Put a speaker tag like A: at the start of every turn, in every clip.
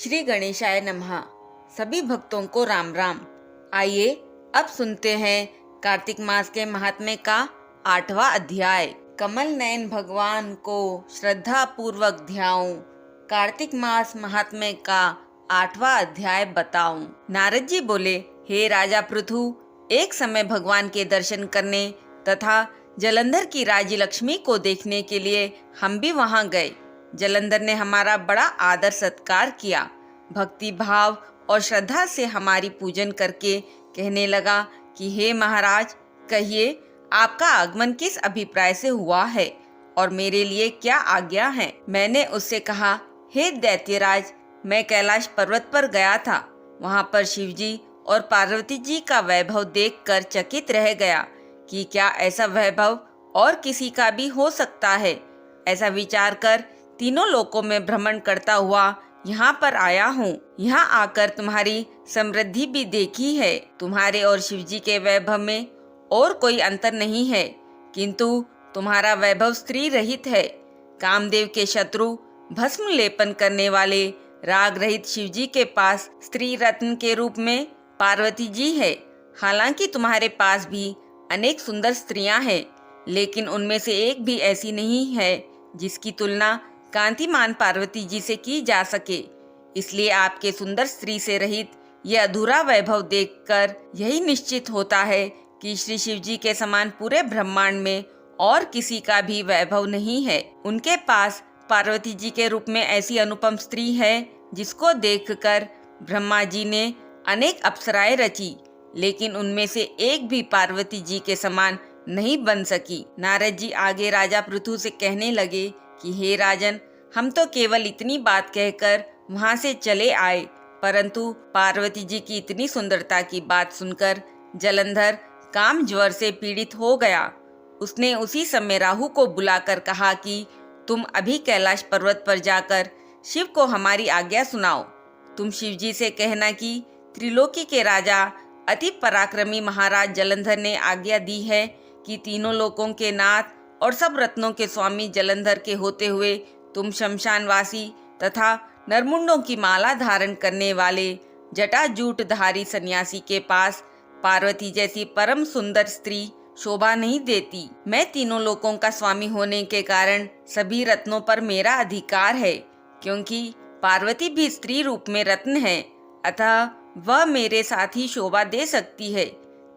A: श्री गणेशाय नमः। सभी भक्तों को राम राम। आइए अब सुनते हैं कार्तिक मास के महात्म्य का 8वां अध्याय। कमल नयन भगवान को श्रद्धा पूर्वक ध्याऊं, कार्तिक मास महात्म्य का 8वां अध्याय बताऊं। नारद जी बोले, हे राजा पृथु, एक समय भगवान के दर्शन करने तथा जलंधर की राजी लक्ष्मी को देखने के लिए हम भी वहां गए। जलंधर ने हमारा बड़ा आदर सत्कार किया। भक्ति भाव और श्रद्धा से हमारी पूजन करके कहने लगा कि हे महाराज, कहिए आपका आगमन किस अभिप्राय से हुआ है और मेरे लिए क्या आज्ञा है। मैंने उससे कहा, हे दैत्यराज, मैं कैलाश पर्वत पर गया था। वहां पर शिवजी और पार्वती जी का वैभव देखकर चकित रह गया कि क्या ऐसा वैभव और किसी का भी हो सकता है। ऐसा विचार कर तीनों लोकों में भ्रमण करता हुआ यहाँ पर आया हूँ। यहाँ आकर तुम्हारी समृद्धि भी देखी है। तुम्हारे और शिवजी के वैभव में और कोई अंतर नहीं है, किंतु तुम्हारा वैभव स्त्री रहित है। कामदेव के शत्रु भस्म लेपन करने वाले राग रहित शिवजी के पास स्त्री रत्न के रूप में पार्वती जी है। हालांकि तुम्हारे पास भी अनेक सुंदर स्त्रियां हैं, लेकिन उनमें से एक भी ऐसी नहीं है जिसकी तुलना कांतिमान पार्वती जी से की जा सके। इसलिए आपके सुंदर स्त्री से रहित यह अधूरा वैभव देखकर यही निश्चित होता है कि श्री शिवजी के समान पूरे ब्रह्मांड में और किसी का भी वैभव नहीं है। उनके पास पार्वती जी के रूप में ऐसी अनुपम स्त्री है जिसको देखकर ब्रह्मा जी ने अनेक अप्सराएं रची, लेकिन उनमें से एक भी पार्वती जी के समान नहीं बन सकी। नारद जी आगे राजा पृथु से कहने लगे कि हे राजन, हम तो केवल इतनी बात कहकर वहां से चले आए, परंतु पार्वती जी की इतनी सुंदरता की बात सुनकर जलंधर काम ज्वर से पीड़ित हो गया। उसने उसी समय राहु को बुलाकर कहा कि तुम अभी कैलाश पर्वत पर जाकर शिव को हमारी आज्ञा सुनाओ। तुम शिवजी से कहना कि त्रिलोकी के राजा अति पराक्रमी महाराज जलंधर ने आज्ञा दी है कि तीनों लोकों के नाथ और सब रत्नों के स्वामी जलंधर के होते हुए तुम शमशानवासी तथा नरमुंडों की माला धारण करने वाले जटाजूटधारी सन्यासी के पास पार्वती जैसी परम सुंदर स्त्री शोभा नहीं देती। मैं तीनों लोकों का स्वामी होने के कारण सभी रत्नों पर मेरा अधिकार है, क्योंकि पार्वती भी स्त्री रूप में रत्न है, अतः वह मेरे साथ ही शोभा दे सकती है।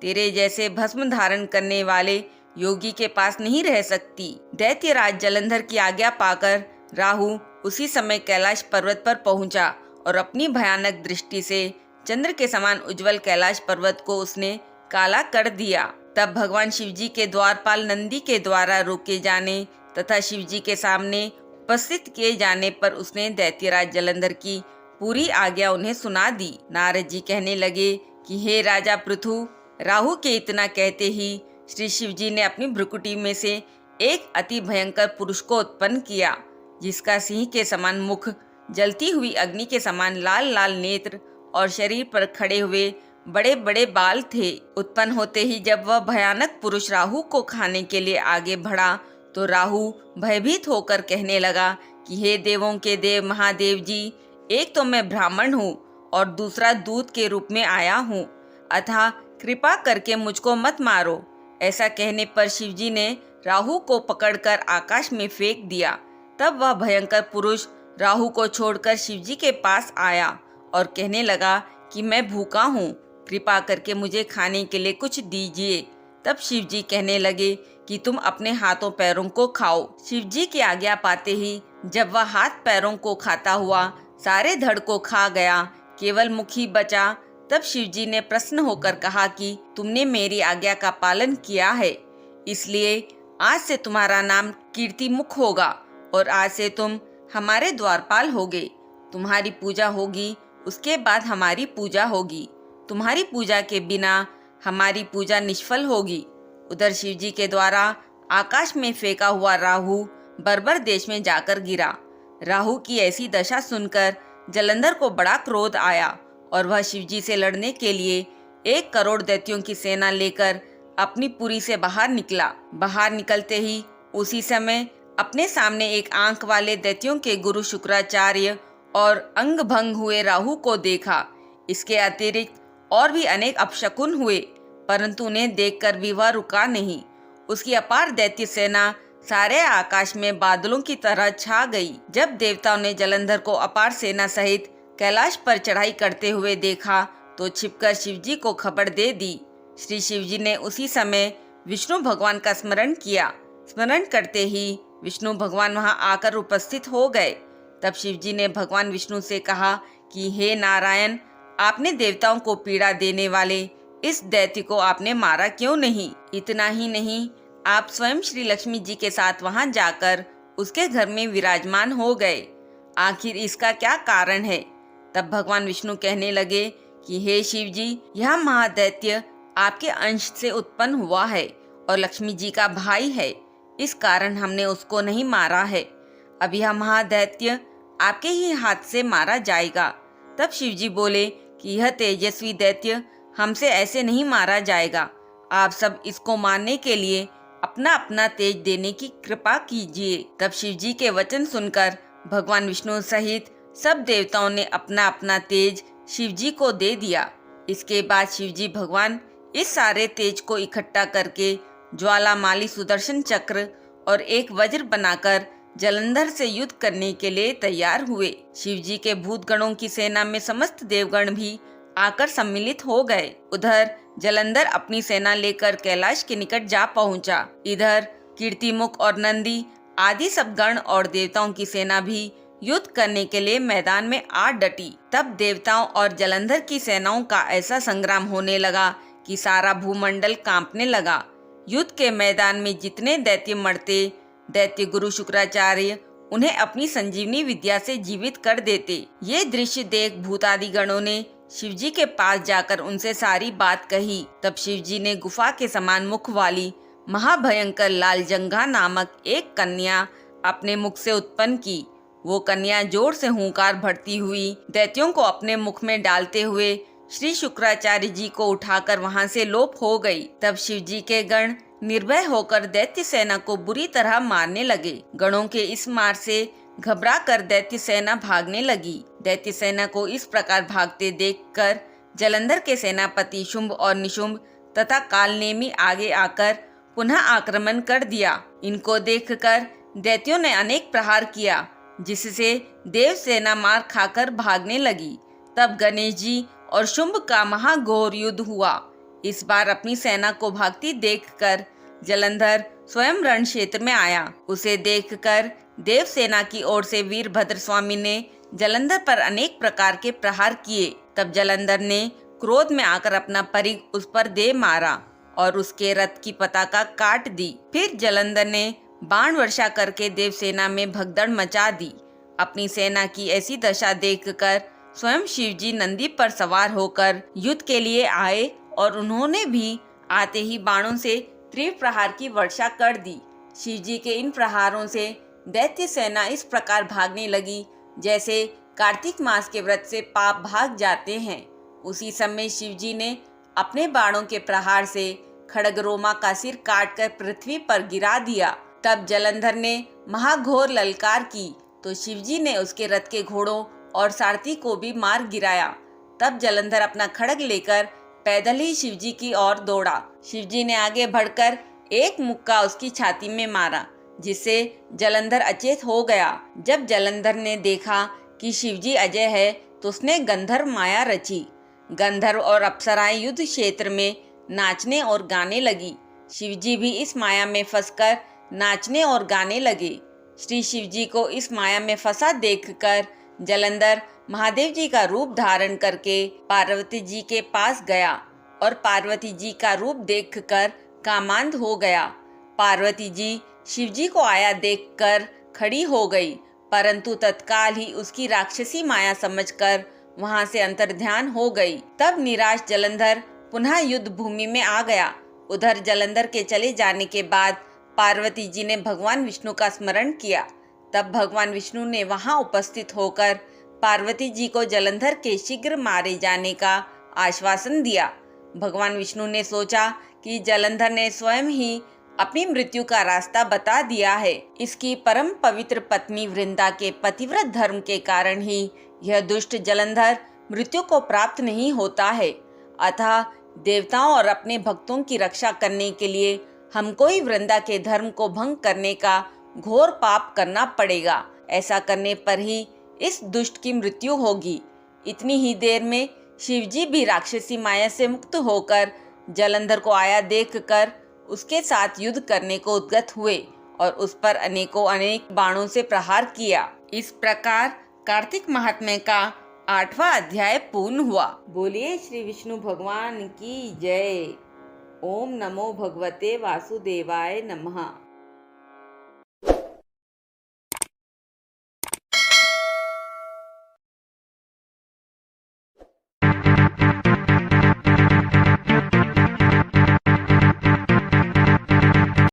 A: तेरे जैसे भस्म धारण करने वाले योगी के पास नहीं रह सकती। दैत्यराज जलंधर की आज्ञा पाकर राहु उसी समय कैलाश पर्वत पर पहुंचा और अपनी भयानक दृष्टि से चंद्र के समान उज्जवल कैलाश पर्वत को उसने काला कर दिया। तब भगवान शिवजी के द्वारपाल नंदी के द्वारा रोके जाने तथा शिवजी के सामने उपस्थित किए जाने पर उसने दैत्यराज जलंधर की पूरी आज्ञा उन्हें सुना दी। नारद जी कहने लगे कि हे राजा पृथु, राहु के इतना कहते ही श्री शिवजी ने अपनी भ्रुकुटी में से एक अति भयंकर पुरुष को उत्पन्न किया, जिसका सिंह के समान मुख, जलती हुई अग्नि के समान लाल लाल नेत्र और शरीर पर खड़े हुए बड़े बड़े बाल थे। उत्पन्न होते ही जब वह भयानक पुरुष राहु को खाने के लिए आगे बढ़ा तो राहु भयभीत होकर कहने लगा कि हे देवों के देव महादेव जी, एक तो मैं ब्राह्मण हूँ और दूसरा दूत के रूप में आया हूँ, अतः कृपा करके मुझको मत मारो। ऐसा कहने पर शिवजी ने राहु को पकड़कर आकाश में फेंक दिया। तब वह भयंकर पुरुष राहु को छोड़कर शिवजी के पास आया और कहने लगा कि मैं भूखा हूँ, कृपा करके मुझे खाने के लिए कुछ दीजिए। तब शिवजी कहने लगे कि तुम अपने हाथों पैरों को खाओ। शिवजी की आज्ञा पाते ही जब वह हाथ पैरों को खाता हुआ सारे धड़ को खा गया, केवल मुख ही बचा, तब शिवजी ने प्रसन्न होकर कहा कि तुमने मेरी आज्ञा का पालन किया है, इसलिए आज से तुम्हारा नाम कीर्तिमुख होगा और आज से तुम हमारे द्वारपाल होगे। तुम्हारी पूजा होगी, उसके बाद हमारी पूजा होगी। तुम्हारी पूजा के बिना हमारी पूजा निष्फल होगी। उधर शिवजी के द्वारा आकाश में फेंका हुआ राहु बर्बर देश में जाकर गिरा। राहु की ऐसी दशा सुनकर जलंधर को बड़ा क्रोध आया और वह शिवजी से लड़ने के लिए 1 करोड़ दैत्यों की सेना लेकर अपनी पुरी से बाहर निकला। बाहर निकलते ही उसी समय अपने सामने एक आंख वाले दैत्यों के गुरु शुक्राचार्य और अंग भंग हुए राहु को देखा। इसके अतिरिक्त और भी अनेक अपशकुन हुए, परंतु उन्हें देखकर भी वह रुका नहीं। उसकी अपार दैत्य सेना सारे आकाश में बादलों की तरह छा गई। जब देवताओं ने जलंधर को अपार सेना सहित कैलाश पर चढ़ाई करते हुए देखा तो छिपकर शिवजी को खबर दे दी। श्री शिवजी ने उसी समय विष्णु भगवान का स्मरण किया। स्मरण करते ही विष्णु भगवान वहां आकर उपस्थित हो गए। तब शिवजी ने भगवान विष्णु से कहा कि हे नारायण, आपने देवताओं को पीड़ा देने वाले इस दैत्य को आपने मारा क्यों नहीं? इतना ही नहीं, आप स्वयं श्री लक्ष्मी जी के साथ वहां जाकर उसके घर में विराजमान हो गए। आखिर इसका क्या कारण है? तब भगवान विष्णु कहने लगे कि हे शिव जी, यह महादैत्य आपके अंश से उत्पन्न हुआ है और लक्ष्मी जी का भाई है। इस कारण हमने उसको नहीं मारा है। अब यह महादैत्य आपके ही हाथ से मारा जाएगा। तब शिव जी बोले कि यह तेजस्वी दैत्य हमसे ऐसे नहीं मारा जाएगा। आप सब इसको मारने के लिए अपना अपना तेज देने की कृपा कीजिए। तब शिव जी के वचन सुनकर भगवान विष्णु सहित सब देवताओं ने अपना अपना तेज शिव जी को दे दिया। इसके बाद शिव जी भगवान इस सारे तेज को इकट्ठा करके ज्वालामाली सुदर्शन चक्र और एक वज्र बनाकर जलंधर से युद्ध करने के लिए तैयार हुए। शिव जी के भूत गणों की सेना में समस्त देवगण भी आकर सम्मिलित हो गए। उधर जलंधर अपनी सेना लेकर कैलाश के निकट जा पहुंचा। इधर कीर्तिमुख और नंदी आदि सब गण और देवताओं की सेना भी युद्ध करने के लिए मैदान में आ डटी। तब देवताओं और जलंधर की सेनाओं का ऐसा संग्राम होने लगा कि सारा भूमंडल कांपने लगा। युद्ध के मैदान में जितने दैत्य मरते, दैत्य गुरु शुक्राचार्य उन्हें अपनी संजीवनी विद्या से जीवित कर देते। ये दृश्य देख भूतादि गणों ने शिवजी के पास जाकर उनसे सारी बात कही। तब शिवजी ने गुफा के समान मुख वाली महाभयंकर लालजंघा नामक एक कन्या अपने मुख से उत्पन्न की। वो कन्या जोर से हुंकार भरती हुई दैत्यों को अपने मुख में डालते हुए श्री शुक्राचार्य जी को उठाकर वहां से लोप हो गई। तब शिवजी के गण निर्भय होकर दैत्य सेना को बुरी तरह मारने लगे। गणों के इस मार से घबरा कर दैत्य सेना भागने लगी। दैत्य सेना को इस प्रकार भागते देखकर जलंधर के सेनापति शुंभ और निशुंभ तथा कालनेमी आगे आकर पुनः आक्रमण कर दिया। इनको देखकर दैत्यों ने अनेक प्रहार किया, जिससे देव सेना मार खाकर भागने लगी। तब गणेश जी और शुंभ का महाघोर युद्ध हुआ। इस बार अपनी सेना को भागती देखकर जलंधर स्वयं रण क्षेत्र में आया। उसे देखकर देव सेना की ओर से वीरभद्र स्वामी ने जलंधर पर अनेक प्रकार के प्रहार किए। तब जलंधर ने क्रोध में आकर अपना परिघ उस पर दे मारा और उसके रथ की पताका काट दी। फिर जलंधर ने बाण वर्षा करके देव सेना में भगदड़ मचा दी। अपनी सेना की ऐसी दशा देखकर स्वयं शिवजी नंदी पर सवार होकर युद्ध के लिए आए और उन्होंने भी आते ही बाणों से तीव्र प्रहार की वर्षा कर दी। शिवजी के इन प्रहारों से दैत्य सेना इस प्रकार भागने लगी जैसे कार्तिक मास के व्रत से पाप भाग जाते हैं। उसी समय शिवजी ने अपने बाणों के प्रहार से खड़गरोमा का सिर काटकर पृथ्वी पर गिरा दिया। तब जलंधर ने महाघोर ललकार की तो शिवजी ने उसके रथ के घोड़ों और सारथी को भी मार गिराया। तब जलंधर अपना खड्ग लेकर पैदल ही शिवजी की ओर दौड़ा। शिवजी ने आगे बढ़कर एक मुक्का उसकी छाती में मारा, जिससे जलंधर अचेत हो गया। जब जलंधर ने देखा कि शिवजी अजय है तो उसने गंधर्व माया रची। गंधर्व और अप्सराएं युद्ध क्षेत्र में नाचने और गाने लगी। शिवजी भी इस माया में फंसकर नाचने और गाने लगे। श्री शिवजी को इस माया में फंसा देखकर जलंधर महादेव जी का रूप धारण करके पार्वती जी के पास गया और पार्वती जी का रूप देखकर कामांध हो गया। पार्वती जी शिवजी को आया देखकर खड़ी हो गई, परंतु तत्काल ही उसकी राक्षसी माया समझकर वहां से अंतर्ध्यान हो गई। तब निराश जलंधर पुनः युद्ध भूमि में आ गया। उधर जलंधर के चले जाने के बाद पार्वती जी ने भगवान विष्णु का स्मरण किया। तब भगवान विष्णु ने वहां उपस्थित होकर पार्वती जी को जलंधर के शीघ्र मारे जाने का आश्वासन दिया। भगवान विष्णु ने सोचा कि जलंधर ने स्वयं ही अपनी मृत्यु का रास्ता बता दिया है। इसकी परम पवित्र पत्नी वृंदा के पतिव्रत धर्म के कारण ही यह दुष्ट जलंधर मृत्यु को प्राप्त नहीं होता है। अतः देवताओं और अपने भक्तों की रक्षा करने के लिए हमको ही वृंदा के धर्म को भंग करने का घोर पाप करना पड़ेगा। ऐसा करने पर ही इस दुष्ट की मृत्यु होगी। इतनी ही देर में शिवजी भी राक्षसी माया से मुक्त होकर जलंधर को आया देखकर उसके साथ युद्ध करने को उद्यत हुए और उस पर अनेकों अनेक बाणों से प्रहार किया। इस प्रकार कार्तिक महात्म्य का 8वां अध्याय पूर्ण हुआ। बोलिए श्री विष्णु भगवान की जय। ओम नमो भगवते वासुदेवाय नमः।